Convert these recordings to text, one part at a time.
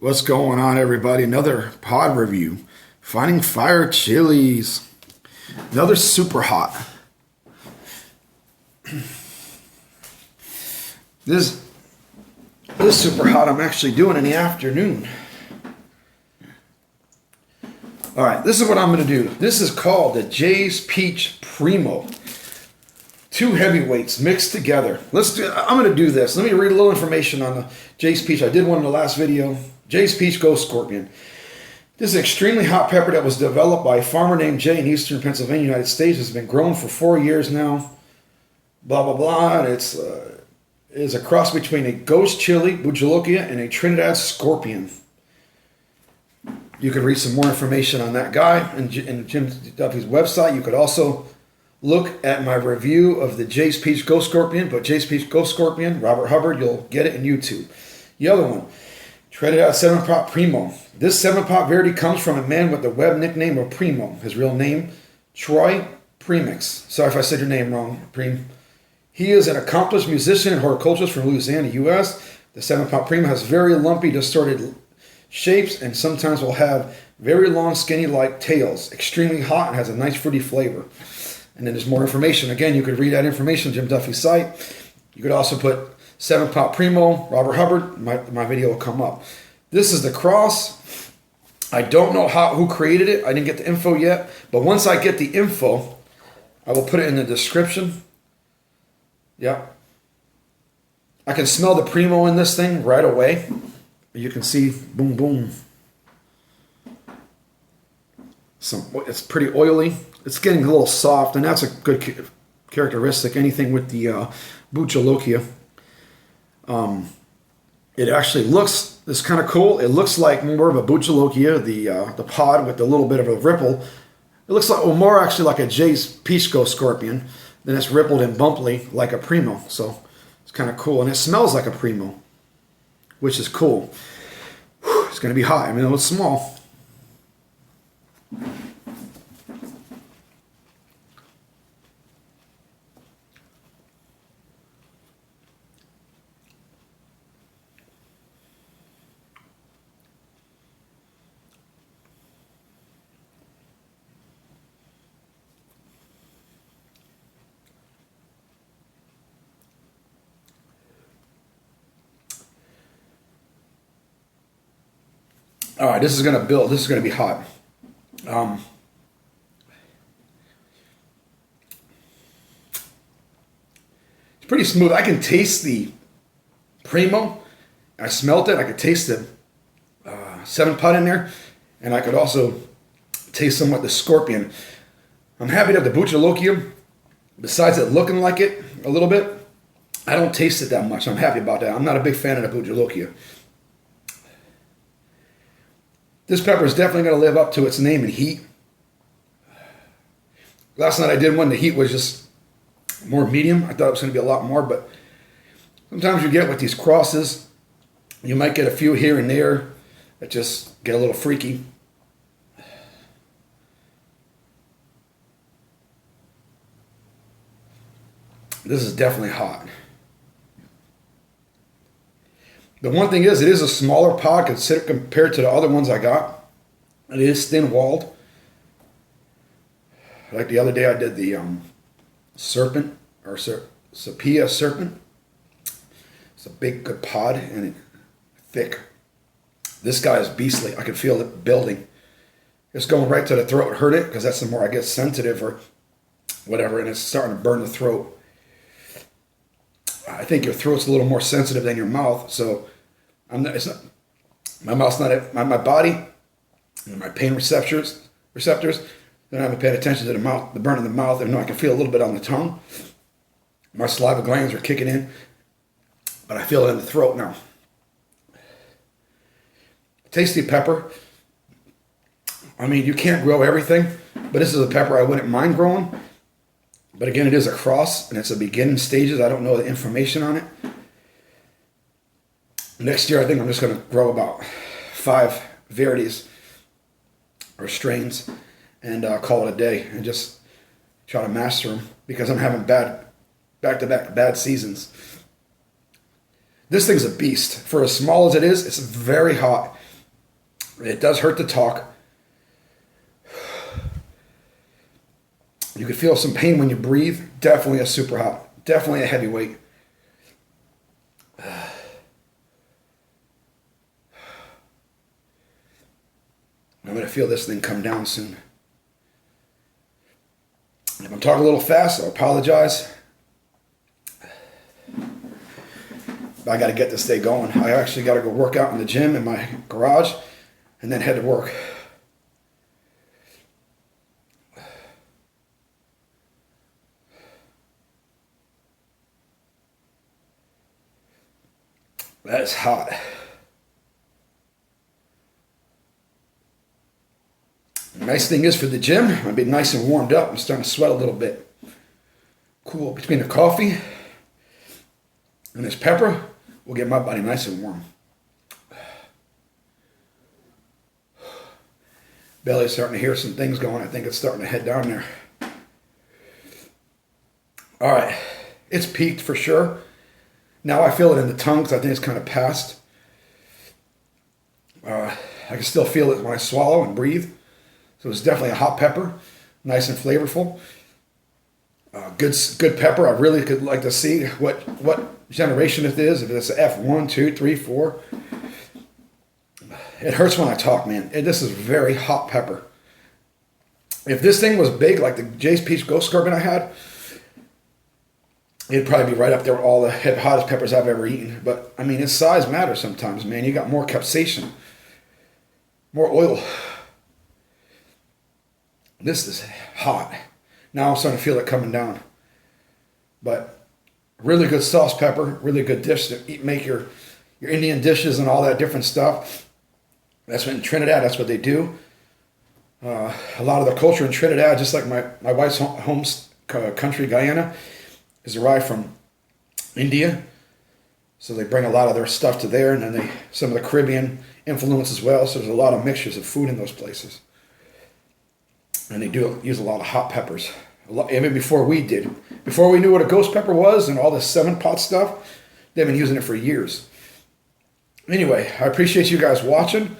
What's going on, everybody? Another pod review. Finding Fire chilies. Another super hot. This super hot I'm actually doing in the afternoon. All right, this is what I'm going to do. This is called the Jay's Peach Primo. Two heavyweights mixed together. I'm going to do this. Let me read a little information on the Jay's Peach. I did one in the last video. Jay's Peach Ghost Scorpion. This is an extremely hot pepper that was developed by a farmer named Jay in eastern Pennsylvania, United States. It's been grown for 4 years now. Blah, blah, blah. And it is a cross between a ghost chili, Bujalokia, and a Trinidad scorpion. You can read some more information on that guy in Jim Duffy's website. You could also look at my review of the Jay's Peach Ghost Scorpion, but Jay's Peach Ghost Scorpion, Robert Hubbard, you'll get it in YouTube. The other one, Trinidad 7-Pot Primo. This 7-Pot variety comes from a man with the web nickname of Primo. His real name, Troy Premix. Sorry if I said your name wrong, Prem. He is an accomplished musician and horticulturist from Louisiana, U.S. The 7-Pot Primo has very lumpy, distorted shapes and sometimes will have very long, skinny-like tails. Extremely hot and has a nice fruity flavor. And then there's more information. Again, you could read that information on Jim Duffy's site. You could also put 7-Pot Primo, Robert Hubbard. My video will come up. This is the cross. I don't know who created it. I didn't get the info yet. But once I get the info, I will put it in the description. Yeah. I can smell the Primo in this thing right away. You can see, boom, boom. It's pretty oily. It's getting a little soft, and that's a good characteristic. Anything with the Bujalokia. It actually looks, it's kind of cool. It looks like more of a Bujalokia, the pod with a little bit of a ripple. It looks like, well, more actually like a Jay's Peach Ghost Scorpion. Then it's rippled and bumpy like a Primo. So it's kind of cool. And it smells like a Primo, which is cool. Whew, it's going to be hot. I mean, it's small. All right, this is going to build. This is going to be hot. It's pretty smooth. I can taste the Primo. I smelt it. I could taste the 7-Pot in there. And I could also taste somewhat the Scorpion. I'm happy to have the Bujalokia. Besides it looking like it a little bit, I don't taste it that much. I'm happy about that. I'm not a big fan of the Bujalokia. This pepper is definitely going to live up to its name in heat. Last night I did one. The heat was just more medium. I thought it was going to be a lot more, but sometimes you get with these crosses, you might get a few here and there that just get a little freaky. This is definitely hot. The one thing is, it is a smaller pod compared to the other ones I got. It is thin-walled. Like the other day, I did the serpent, or sepia serpent. It's a big, good pod, and it's thick. This guy is beastly. I can feel it building. It's going right to the throat. Hurt it, because that's the more I get sensitive or whatever, and it's starting to burn the throat. I think your throat's a little more sensitive than your mouth, so my mouth's not my body and my pain receptors. Then I haven't paid attention to the mouth, the burn in the mouth. And I can feel a little bit on the tongue. My saliva glands are kicking in, but I feel it in the throat now. Tasty pepper. I mean, you can't grow everything, but this is a pepper I wouldn't mind growing. But again, it is a cross, and it's the beginning stages. I don't know the information on it. Next year, I think I'm just going to grow about 5 varieties or strains and call it a day and just try to master them because I'm having back-to-back bad seasons. This thing's a beast. For as small as it is, it's very hot. It does hurt to talk. You can feel some pain when you breathe. Definitely a super hot. Definitely a heavyweight. I'm going to feel this thing come down soon. If I'm talking a little fast, I apologize. But I got to get this day going. I actually got to go work out in the gym in my garage and then head to work. That is hot. The nice thing is for the gym, I'll be nice and warmed up. I'm starting to sweat a little bit. Cool. Between the coffee and this pepper, we'll get my body nice and warm. Belly's starting to hear some things going. I think it's starting to head down there. All right. It's peaked for sure. Now I feel it in the tongue because I think it's kind of passed. I can still feel it when I swallow and breathe. So it's definitely a hot pepper, nice and flavorful. Good pepper. I really could like to see what generation it is. If it's an F1, 2, 3, 4. It hurts when I talk, man. This is very hot pepper. If this thing was big, like the Jay's Peach Ghost Scorpion I had, it'd probably be right up there with all the hottest peppers I've ever eaten. But, I mean, its size matters sometimes, man. You got more capsaicin, more oil. This is hot. Now I'm starting to feel it coming down. But really good sauce pepper, really good dish to make your Indian dishes and all that different stuff. That's what in Trinidad, that's what they do. A lot of the culture in Trinidad, just like my wife's home country, Guyana, is derived from India. So they bring a lot of their stuff to there, and then some of the Caribbean influence as well. So there's a lot of mixtures of food in those places. And they do use a lot of hot peppers. Even before we did. Before we knew what a ghost pepper was and all this 7-pot stuff, they've been using it for years. Anyway, I appreciate you guys watching.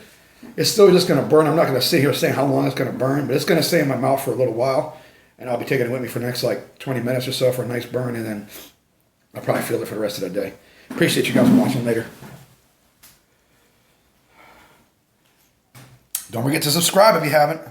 It's still just going to burn. I'm not going to sit here saying how long it's going to burn, but it's going to stay in my mouth for a little while. And I'll be taking it with me for the next 20 minutes or so for a nice burn. And then I'll probably feel it for the rest of the day. Appreciate you guys watching later. Don't forget to subscribe if you haven't.